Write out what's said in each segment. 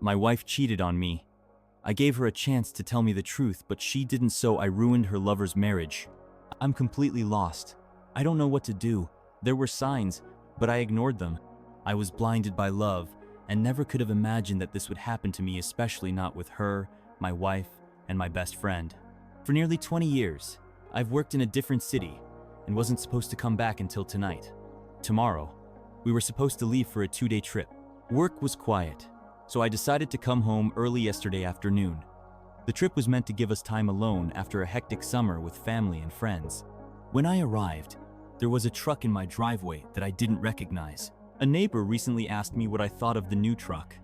My wife cheated on me. I gave her a chance to tell me the truth, but she didn't, so I ruined her lover's marriage. I'm completely lost. I don't know what to do. There were signs, but I ignored them. I was blinded by love and never could have imagined that this would happen to me, especially not with her, my wife, and my best friend. For nearly 20 years, I've worked in a different city and wasn't supposed to come back until tonight. Tomorrow, we were supposed to leave for a 2-day trip. Work was quiet, so I decided to come home early yesterday afternoon. The trip was meant to give us time alone after a hectic summer with family and friends. When I arrived, there was a truck in my driveway that I didn't recognize. A neighbor recently asked me what I thought of the new truck,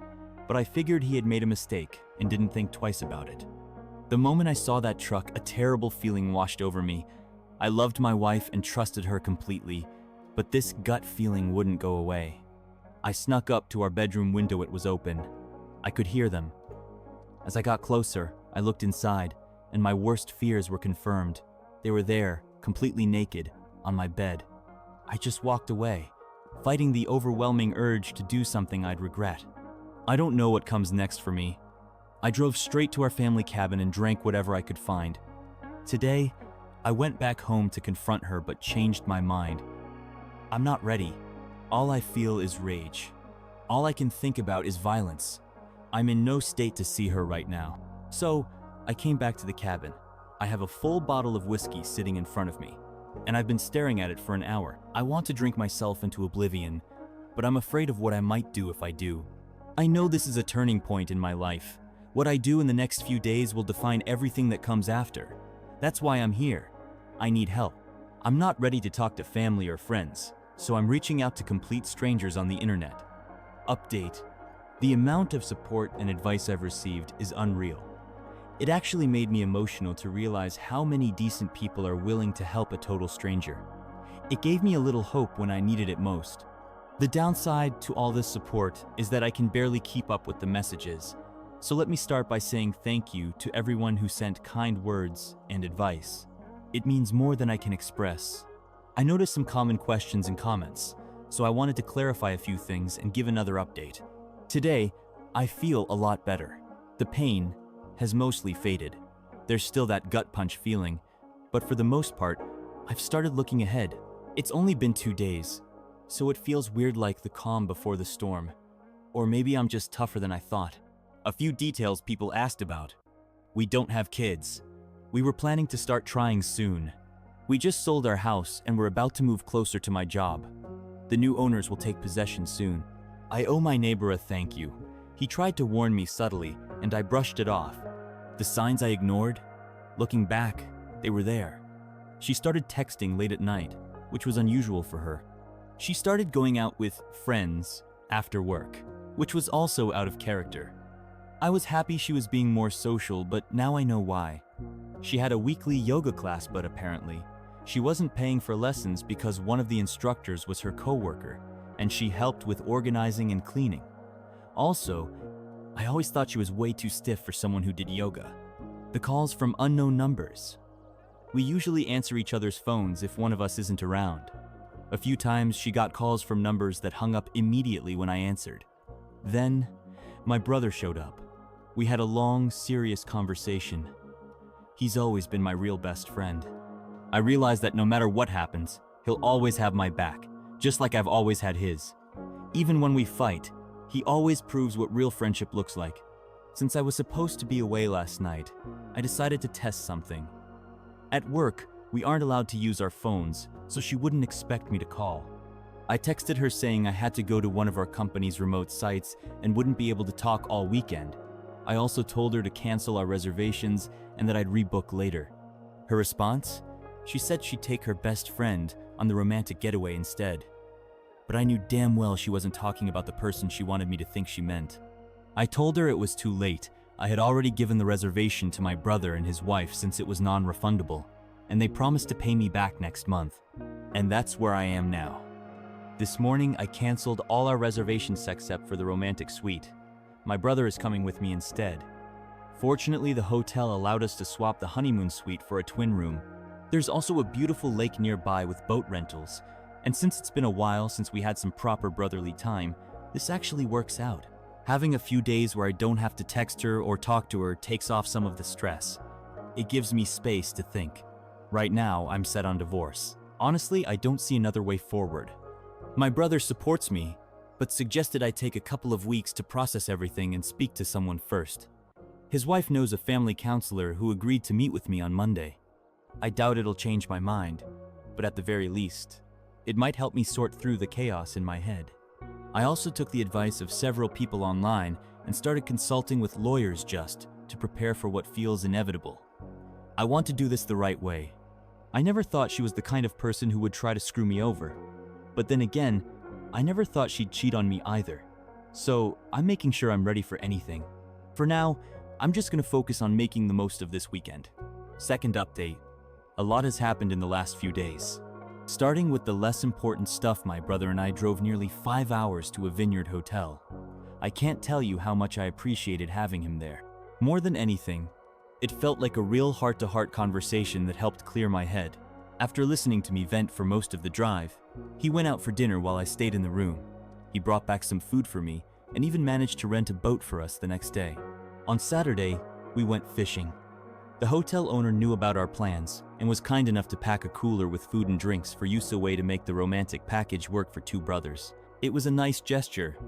but I figured he had made a mistake and didn't think twice about it. The moment I saw that truck, a terrible feeling washed over me. I loved my wife and trusted her completely, but this gut feeling wouldn't go away. I snuck up to our bedroom window. It was open. I could hear them. As I got closer, I looked inside, and my worst fears were confirmed. They were there, completely naked, on my bed. I just walked away, fighting the overwhelming urge to do something I'd regret. I don't know what comes next for me. I drove straight to our family cabin and drank whatever I could find. Today, I went back home to confront her but changed my mind. I'm not ready. All I feel is rage. All I can think about is violence. I'm in no state to see her right now. So, I came back to the cabin. I have a full bottle of whiskey sitting in front of me, and I've been staring at it for an hour. I want to drink myself into oblivion, but I'm afraid of what I might do if I do. I know this is a turning point in my life. What I do in the next few days will define everything that comes after. That's why I'm here. I need help. I'm not ready to talk to family or friends, so I'm reaching out to complete strangers on the internet. Update: the amount of support and advice I've received is unreal. It actually made me emotional to realize how many decent people are willing to help a total stranger. It gave me a little hope when I needed it most. The downside to all this support is that I can barely keep up with the messages. So let me start by saying thank you to everyone who sent kind words and advice. It means more than I can express. I noticed some common questions and comments, so I wanted to clarify a few things and give another update. Today, I feel a lot better. The pain has mostly faded. There's still that gut punch feeling, but for the most part, I've started looking ahead. It's only been 2 days, so it feels weird, like the calm before the storm. Or maybe I'm just tougher than I thought. A few details people asked about. We don't have kids. We were planning to start trying soon. We just sold our house and we're about to move closer to my job. The new owners will take possession soon. I owe my neighbor a thank you. He tried to warn me subtly, and I brushed it off. The signs I ignored? Looking back, they were there. She started texting late at night, which was unusual for her. She started going out with friends after work, which was also out of character. I was happy she was being more social, but now I know why. She had a weekly yoga class, but apparently, she wasn't paying for lessons because one of the instructors was her coworker, and she helped with organizing and cleaning. Also, I always thought she was way too stiff for someone who did yoga. The calls from unknown numbers. We usually answer each other's phones if one of us isn't around. A few times she got calls from numbers that hung up immediately when I answered. Then, my brother showed up. We had a long, serious conversation. He's always been my real best friend. I realized that no matter what happens, he'll always have my back, just like I've always had his. Even when we fight, he always proves what real friendship looks like. Since I was supposed to be away last night, I decided to test something. At work, we aren't allowed to use our phones, so she wouldn't expect me to call. I texted her saying I had to go to one of our company's remote sites and wouldn't be able to talk all weekend. I also told her to cancel our reservations and that I'd rebook later. Her response? She said she'd take her best friend on the romantic getaway instead. But I knew damn well she wasn't talking about the person she wanted me to think she meant. I told her it was too late. I had already given the reservation to my brother and his wife since it was non-refundable, and they promised to pay me back next month. And that's where I am now. This morning, I canceled all our reservations except for the romantic suite. My brother is coming with me instead. Fortunately, the hotel allowed us to swap the honeymoon suite for a twin room. There's also a beautiful lake nearby with boat rentals, and since it's been a while since we had some proper brotherly time, this actually works out. Having a few days where I don't have to text her or talk to her takes off some of the stress. It gives me space to think. Right now, I'm set on divorce. Honestly, I don't see another way forward. My brother supports me, but suggested I take a couple of weeks to process everything and speak to someone first. His wife knows a family counselor who agreed to meet with me on Monday. I doubt it'll change my mind, but at the very least, it might help me sort through the chaos in my head. I also took the advice of several people online and started consulting with lawyers just to prepare for what feels inevitable. I want to do this the right way. I never thought she was the kind of person who would try to screw me over. But then again, I never thought she'd cheat on me either. So I'm making sure I'm ready for anything. For now, I'm just going to focus on making the most of this weekend. Second update. A lot has happened in the last few days. Starting with the less important stuff, my brother and I drove nearly 5 hours to a vineyard hotel. I can't tell you how much I appreciated having him there. More than anything, it felt like a real heart-to-heart conversation that helped clear my head. After listening to me vent for most of the drive, he went out for dinner while I stayed in the room. He brought back some food for me and even managed to rent a boat for us the next day. On Saturday, we went fishing. The hotel owner knew about our plans and was kind enough to pack a cooler with food and drinks for use, a way to make the romantic package work for two brothers. It was a nice gesture.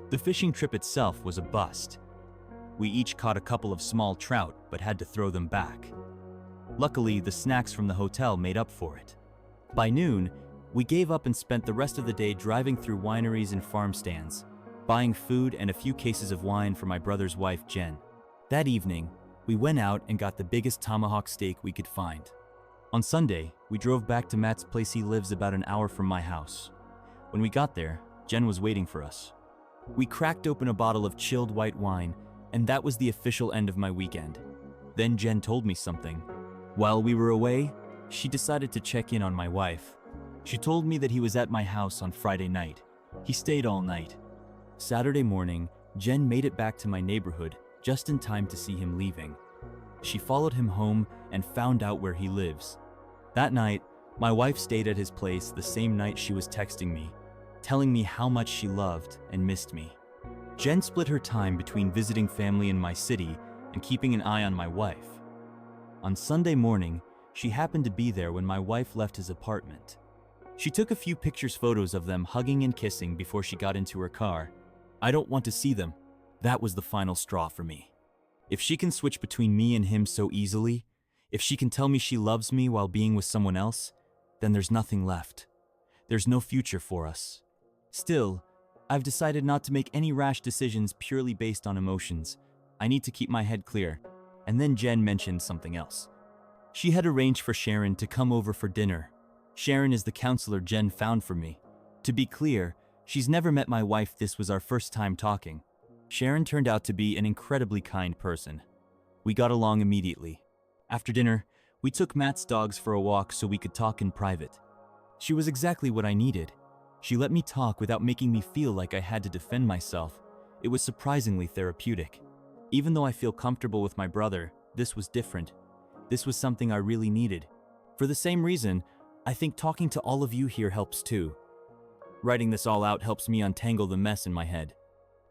The fishing trip itself was a bust. We each caught a couple of small trout but had to throw them back. Luckily, the snacks from the hotel made up for it. By noon, we gave up and spent the rest of the day driving through wineries and farm stands, buying food and a few cases of wine for my brother's wife, Jen. That evening, we went out and got the biggest tomahawk steak we could find. On Sunday, we drove back to Matt's place. He lives about an hour from my house. When we got there, Jen was waiting for us. We cracked open a bottle of chilled white wine, and that was the official end of my weekend. Then Jen told me something. While we were away, she decided to check in on my wife. She told me that he was at my house on Friday night. He stayed all night. Saturday morning, Jen made it back to my neighborhood just in time to see him leaving. She followed him home and found out where he lives. That night, my wife stayed at his place the same night she was texting me, telling me how much she loved and missed me. Jen split her time between visiting family in my city and keeping an eye on my wife. On Sunday morning, she happened to be there when my wife left his apartment. She took a few photos of them hugging and kissing before she got into her car. I don't want to see them. That was the final straw for me. If she can switch between me and him so easily, if she can tell me she loves me while being with someone else, then there's nothing left. There's no future for us. Still, I've decided not to make any rash decisions purely based on emotions. I need to keep my head clear. And then Jen mentioned something else. She had arranged for Sharon to come over for dinner. Sharon is the counselor Jen found for me. To be clear, she's never met my wife. This was our first time talking. Sharon turned out to be an incredibly kind person. We got along immediately. After dinner, we took Matt's dogs for a walk so we could talk in private. She was exactly what I needed. She let me talk without making me feel like I had to defend myself. It was surprisingly therapeutic. Even though I feel comfortable with my brother, this was different. This was something I really needed. For the same reason, I think talking to all of you here helps too. Writing this all out helps me untangle the mess in my head.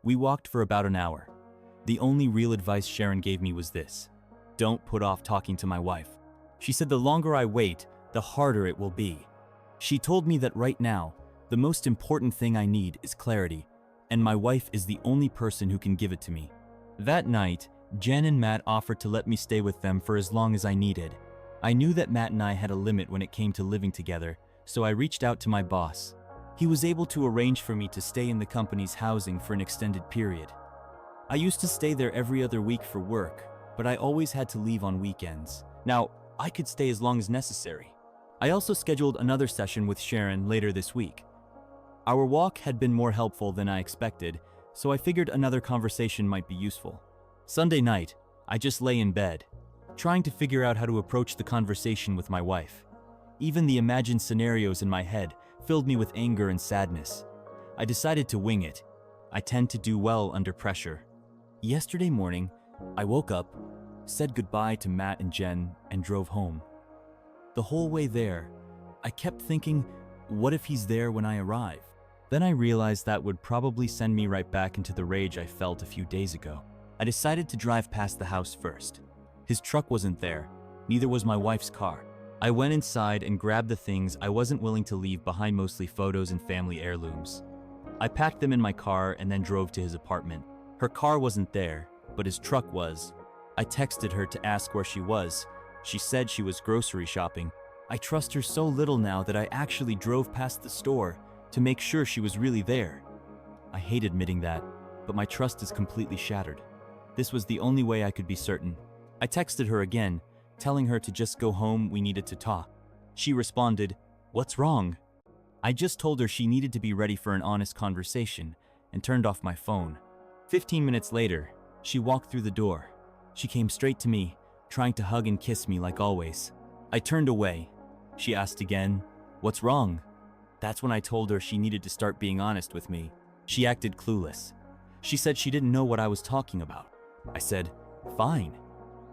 We walked for about an hour. The only real advice Sharon gave me was this: don't put off talking to my wife. She said the longer I wait, the harder it will be. She told me that right now, the most important thing I need is clarity, and my wife is the only person who can give it to me. That night, Jen and Matt offered to let me stay with them for as long as I needed. I knew that Matt and I had a limit when it came to living together, so I reached out to my boss. He was able to arrange for me to stay in the company's housing for an extended period. I used to stay there every other week for work, but I always had to leave on weekends. Now, I could stay as long as necessary. I also scheduled another session with Sharon later this week. Our walk had been more helpful than I expected, so I figured another conversation might be useful. Sunday night, I just lay in bed, trying to figure out how to approach the conversation with my wife. Even the imagined scenarios in my head filled me with anger and sadness. I decided to wing it. I tend to do well under pressure. Yesterday morning, I woke up, said goodbye to Matt and Jen, and drove home. The whole way there, I kept thinking, what if he's there when I arrive? Then I realized that would probably send me right back into the rage I felt a few days ago. I decided to drive past the house first. His truck wasn't there, neither was my wife's car. I went inside and grabbed the things I wasn't willing to leave behind, mostly photos and family heirlooms. I packed them in my car and then drove to his apartment. Her car wasn't there, but his truck was. I texted her to ask where she was. She said she was grocery shopping. I trust her so little now that I actually drove past the store to make sure she was really there. I hate admitting that, but my trust is completely shattered. This was the only way I could be certain. I texted her again, telling her to just go home, we needed to talk. She responded, "What's wrong?" I just told her she needed to be ready for an honest conversation and turned off my phone. 15 minutes later, she walked through the door. She came straight to me, trying to hug and kiss me like always. I turned away. She asked again, "What's wrong?" That's when I told her she needed to start being honest with me. She acted clueless. She said she didn't know what I was talking about. I said, "Fine.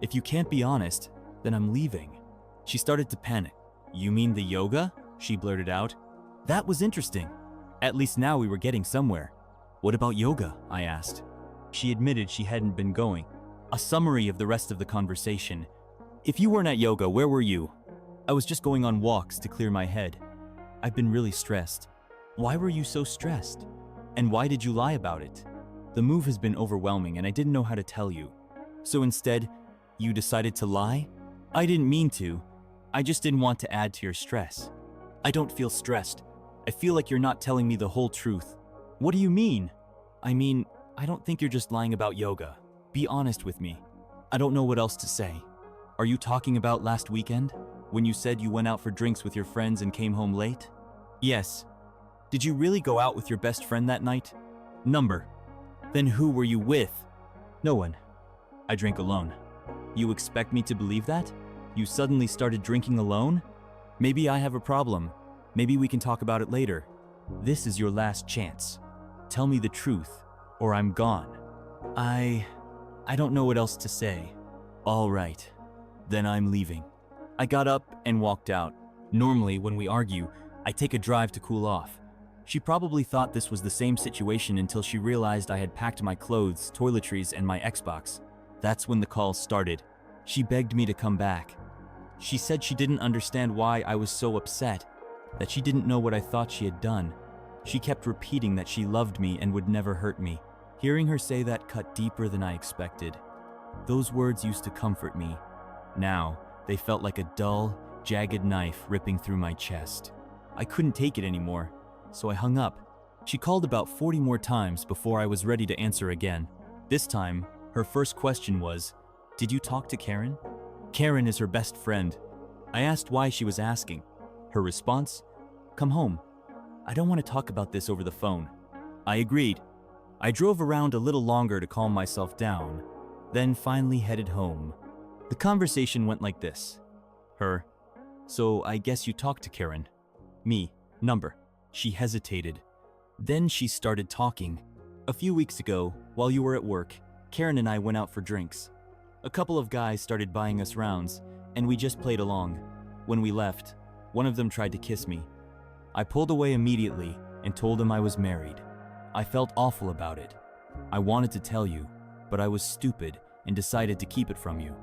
If you can't be honest, then I'm leaving." She started to panic. "You mean the yoga?" she blurted out. That was interesting. At least now we were getting somewhere. "What about yoga?" I asked. She admitted she hadn't been going. A summary of the rest of the conversation. "If you weren't at yoga, where were you?" "I was just going on walks to clear my head. I've been really stressed." "Why were you so stressed? And why did you lie about it?" "The move has been overwhelming and I didn't know how to tell you." "So instead, you decided to lie?" "I didn't mean to. I just didn't want to add to your stress." "I don't feel stressed. I feel like you're not telling me the whole truth." "What do you mean?" "I mean, I don't think you're just lying about yoga. Be honest with me." "I don't know what else to say." "Are you talking about last weekend, when you said you went out for drinks with your friends and came home late?" "Yes." "Did you really go out with your best friend that night?" "Number." "Then who were you with?" "No one. I drank alone." "You expect me to believe that? You suddenly started drinking alone?" "Maybe I have a problem. Maybe we can talk about it later. This is your last chance. Tell me the truth, or I'm gone." I don't know what else to say." "All right. Then I'm leaving." I got up and walked out. Normally, when we argue, I take a drive to cool off. She probably thought this was the same situation until she realized I had packed my clothes, toiletries, and my Xbox. That's when the calls started. She begged me to come back. She said she didn't understand why I was so upset, that she didn't know what I thought she had done. She kept repeating that she loved me and would never hurt me. Hearing her say that cut deeper than I expected. Those words used to comfort me. Now, they felt like a dull, jagged knife ripping through my chest. I couldn't take it anymore, so I hung up. She called about 40 more times before I was ready to answer again. This time, her first question was, "Did you talk to Karen?" Karen is her best friend. I asked why she was asking. Her response, "Come home. I don't want to talk about this over the phone." I agreed. I drove around a little longer to calm myself down, then finally headed home. The conversation went like this. Her, "So I guess you talked to Karen." Me, "Number." She hesitated. Then she started talking. "A few weeks ago, while you were at work, Karen and I went out for drinks. A couple of guys started buying us rounds, and we just played along. When we left, one of them tried to kiss me. I pulled away immediately and told him I was married. I felt awful about it. I wanted to tell you, but I was stupid and decided to keep it from you."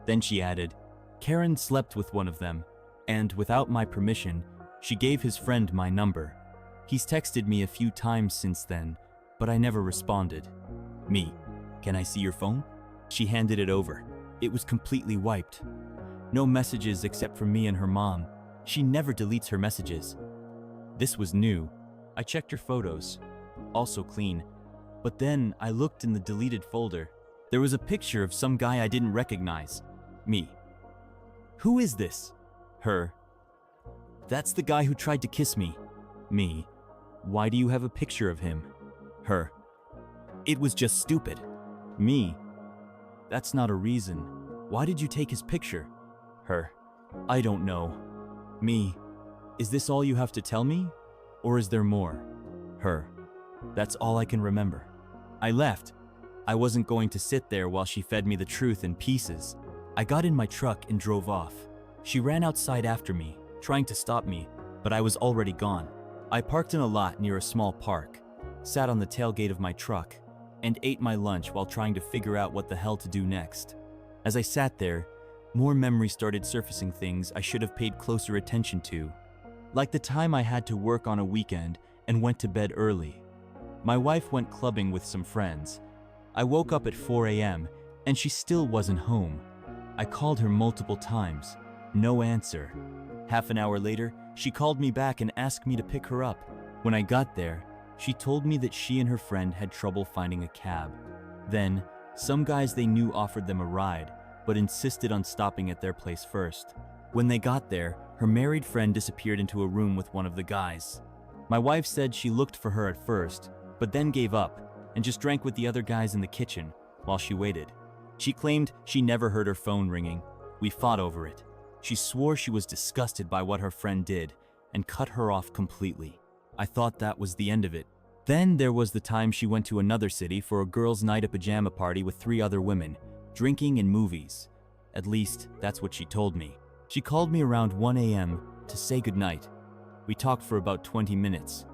Then she added, "Karen slept with one of them, and without my permission, she gave his friend my number. He's texted me a few times since then, but I never responded." Me, "Can I see your phone?" She handed it over. It was completely wiped. No messages except from me and her mom. She never deletes her messages. This was new. I checked her photos. Also clean. But then I looked in the deleted folder. There was a picture of some guy I didn't recognize. Me, "Who is this?" Her, "That's the guy who tried to kiss me." Me, "Why do you have a picture of him?" Her, "It was just stupid." Me, "That's not a reason. Why did you take his picture?" Her, "I don't know." Me, "Is this all you have to tell me? Or is there more?" Her, "That's all I can remember." I left. I wasn't going to sit there while she fed me the truth in pieces. I got in my truck and drove off. She ran outside after me, trying to stop me, but I was already gone. I parked in a lot near a small park, sat on the tailgate of my truck, and ate my lunch while trying to figure out what the hell to do next. As I sat there, more memories started surfacing, things I should have paid closer attention to. Like the time I had to work on a weekend and went to bed early. My wife went clubbing with some friends. I woke up at 4 a.m. and she still wasn't home. I called her multiple times. No answer. Half an hour later, she called me back and asked me to pick her up. When I got there, she told me that she and her friend had trouble finding a cab. Then, some guys they knew offered them a ride, but insisted on stopping at their place first. When they got there, her married friend disappeared into a room with one of the guys. My wife said she looked for her at first, but then gave up and just drank with the other guys in the kitchen while she waited. She claimed she never heard her phone ringing. We fought over it. She swore she was disgusted by what her friend did and cut her off completely. I thought that was the end of it. Then there was the time she went to another city for a girls' night at pajama party with 3 other women, drinking and movies. At least, that's what she told me. She called me around 1 a.m. to say goodnight. We talked for about 20 minutes.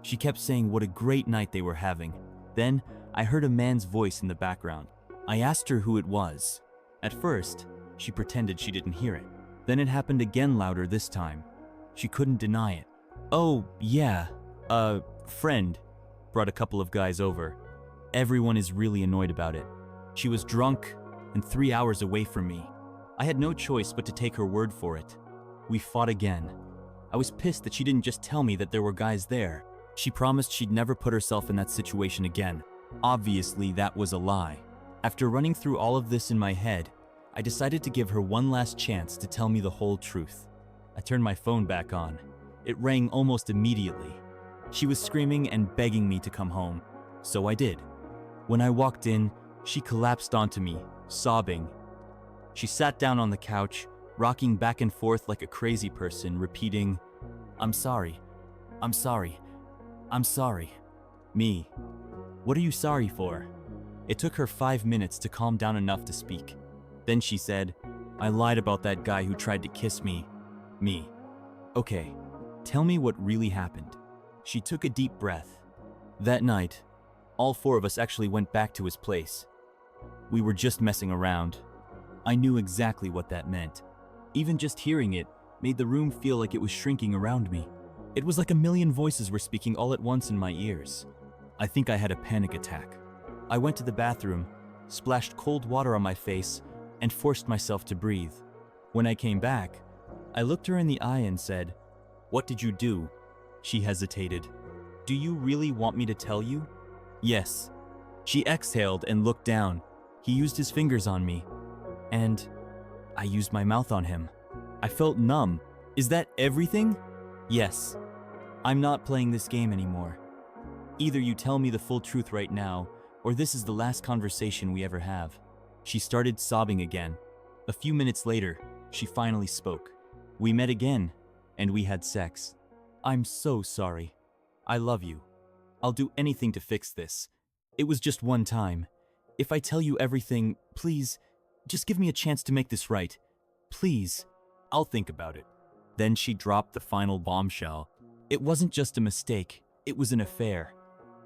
She kept saying what a great night they were having. Then, I heard a man's voice in the background. I asked her who it was. At first, she pretended she didn't hear it. Then it happened again, louder this time. She couldn't deny it. Oh, yeah, a friend brought a couple of guys over. Everyone is really annoyed about it. She was drunk and 3 hours away from me. I had no choice but to take her word for it. We fought again. I was pissed that she didn't just tell me that there were guys there. She promised she'd never put herself in that situation again. Obviously, that was a lie. After running through all of this in my head, I decided to give her one last chance to tell me the whole truth. I turned my phone back on. It rang almost immediately. She was screaming and begging me to come home, so I did. When I walked in, she collapsed onto me, sobbing. She sat down on the couch, rocking back and forth like a crazy person, repeating, "I'm sorry, I'm sorry, I'm sorry." Me. What are you sorry for? It took her 5 minutes to calm down enough to speak. Then she said, "I lied about that guy who tried to kiss me." Me. Okay, tell me what really happened. She took a deep breath. That night, all 4 of us actually went back to his place. We were just messing around. I knew exactly what that meant. Even just hearing it made the room feel like it was shrinking around me. It was like a million voices were speaking all at once in my ears. I think I had a panic attack. I went to the bathroom, splashed cold water on my face, and forced myself to breathe. When I came back, I looked her in the eye and said, "What did you do?" She hesitated. "Do you really want me to tell you?" "Yes." She exhaled and looked down. He used his fingers on me, and I used my mouth on him. I felt numb. "Is that everything?" "Yes. I'm not playing this game anymore. Either you tell me the full truth right now, or this is the last conversation we ever have." She started sobbing again. A few minutes later, she finally spoke. We met again, and we had sex. "I'm so sorry. I love you. I'll do anything to fix this. It was just one time. If I tell you everything, please, just give me a chance to make this right. Please, I'll think about it." Then she dropped the final bombshell. "It wasn't just a mistake, it was an affair.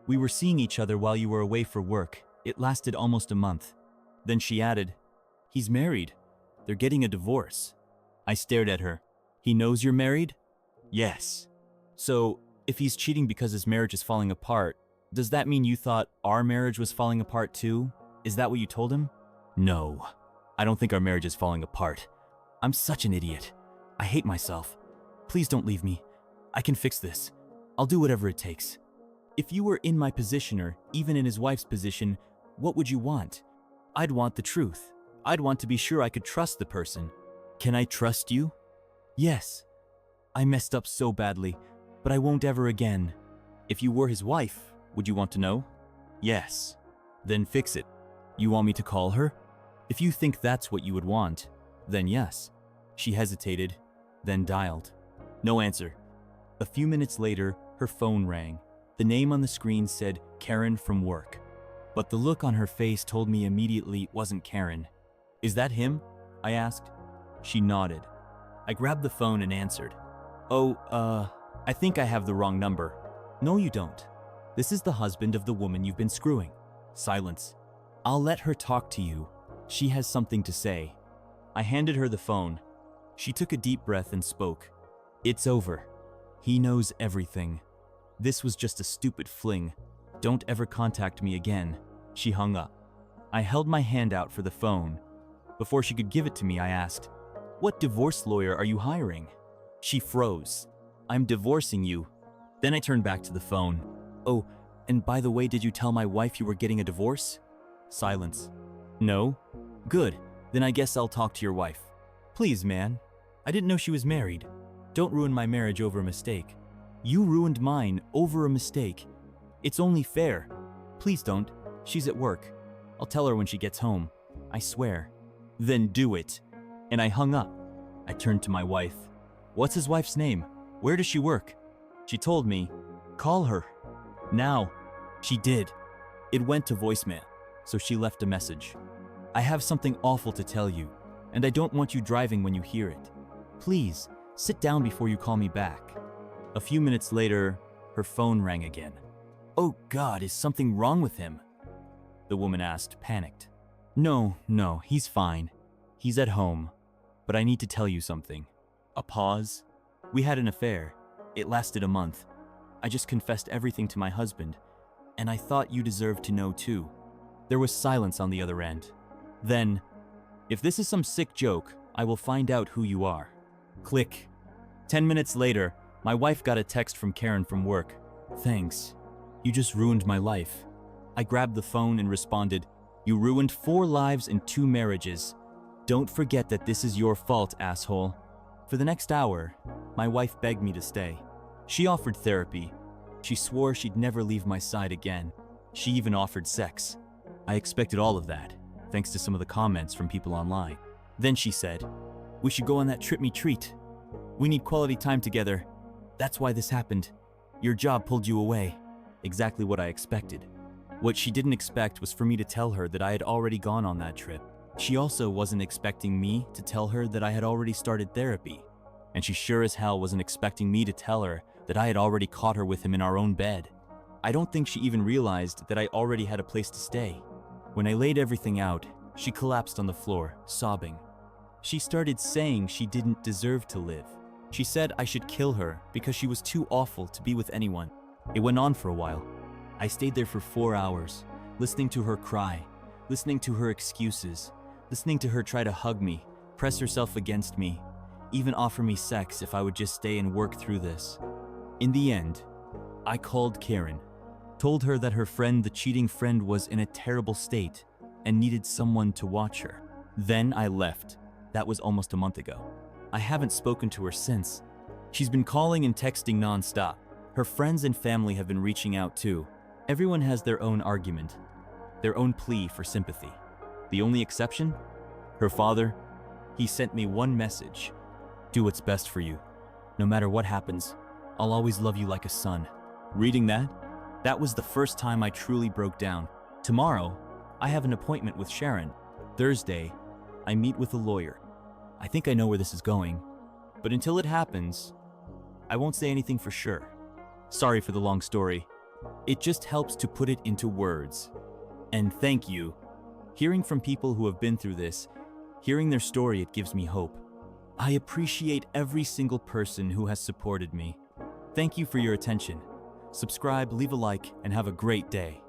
We were seeing each other while you were away for work. It lasted almost a month." Then she added, "He's married. They're getting a divorce." I stared at her. "He knows you're married?" "Yes." "So, if he's cheating because his marriage is falling apart, does that mean you thought our marriage was falling apart too? Is that what you told him?" "No. I don't think our marriage is falling apart. I'm such an idiot. I hate myself. Please don't leave me. I can fix this. I'll do whatever it takes." If you were in my position or even in his wife's position, what would you want? I'd want the truth. I'd want to be sure I could trust the person. "Can I trust you?" "Yes. I messed up so badly, but I won't ever again." "If you were his wife, would you want to know?" "Yes." "Then fix it. You want me to call her?" "If you think that's what you would want, then yes." She hesitated, then dialed. No answer. A few minutes later, her phone rang. The name on the screen said Karen from work. But the look on her face told me immediately it wasn't Karen. "Is that him?" I asked. She nodded. I grabbed the phone and answered. "Oh, I think I have the wrong number. No, you don't. This is the husband of the woman you've been screwing. Silence. I'll let her talk to you. She has something to say. I handed her the phone. She took a deep breath and spoke. It's over. He knows everything. This was just a stupid fling. Don't ever contact me again. She hung up. I held my hand out for the phone. Before she could give it to me, I asked, "What divorce lawyer are you hiring?" She froze. "I'm divorcing you." Then I turned back to the phone. "Oh, and by the way, did you tell my wife you were getting a divorce?" Silence. "No?" "Good. Then I guess I'll talk to your wife." "Please, man. I didn't know she was married. Don't ruin my marriage over a mistake." "You ruined mine over a mistake. It's only fair." "Please don't. She's at work. I'll tell her when she gets home. I swear." "Then do it." And I hung up. I turned to my wife. "What's his wife's name? Where does she work?" She told me, "Call her. Now." She did. It went to voicemail, so she left a message. "I have something awful to tell you, and I don't want you driving when you hear it. Please, sit down before you call me back." A few minutes later, her phone rang again. "Oh God, is something wrong with him?" The woman asked, panicked. No, he's fine. He's at home. But I need to tell you something." A pause. "We had an affair. It lasted a month. I just confessed everything to my husband, and I thought you deserved to know too." There was silence on the other end. Then, "If this is some sick joke, I will find out who you are." Click. 10 minutes later, my wife got a text from Karen from work. "Thanks. You just ruined my life." I grabbed the phone and responded, "You ruined 4 lives and 2 marriages. Don't forget that this is your fault, asshole." For the next hour, my wife begged me to stay. She offered therapy. She swore she'd never leave my side again. She even offered sex. I expected all of that, thanks to some of the comments from people online. Then she said, "We should go on that trip me treat. We need quality time together. That's why this happened. Your job pulled you away." Exactly what I expected. What she didn't expect was for me to tell her that I had already gone on that trip. She also wasn't expecting me to tell her that I had already started therapy. And she sure as hell wasn't expecting me to tell her that I had already caught her with him in our own bed. I don't think she even realized that I already had a place to stay. When I laid everything out, she collapsed on the floor, sobbing. She started saying she didn't deserve to live. She said I should kill her because she was too awful to be with anyone. It went on for a while. I stayed there for 4 hours, listening to her cry, listening to her excuses, listening to her try to hug me, press herself against me, even offer me sex if I would just stay and work through this. In the end, I called Karen, told her that her friend, the cheating friend, was in a terrible state and needed someone to watch her. Then I left. That was almost a month ago. I haven't spoken to her since. She's been calling and texting nonstop. Her friends and family have been reaching out too. Everyone has their own argument, their own plea for sympathy. The only exception? Her father. He sent me one message. "Do what's best for you. No matter what happens, I'll always love you like a son." Reading that was the first time I truly broke down. Tomorrow, I have an appointment with Sharon. Thursday, I meet with a lawyer. I think I know where this is going, but until it happens, I won't say anything for sure. Sorry for the long story. It just helps to put it into words. And thank you. Hearing from people who have been through this, hearing their story, it gives me hope. I appreciate every single person who has supported me. Thank you for your attention. Subscribe, leave a like, and have a great day.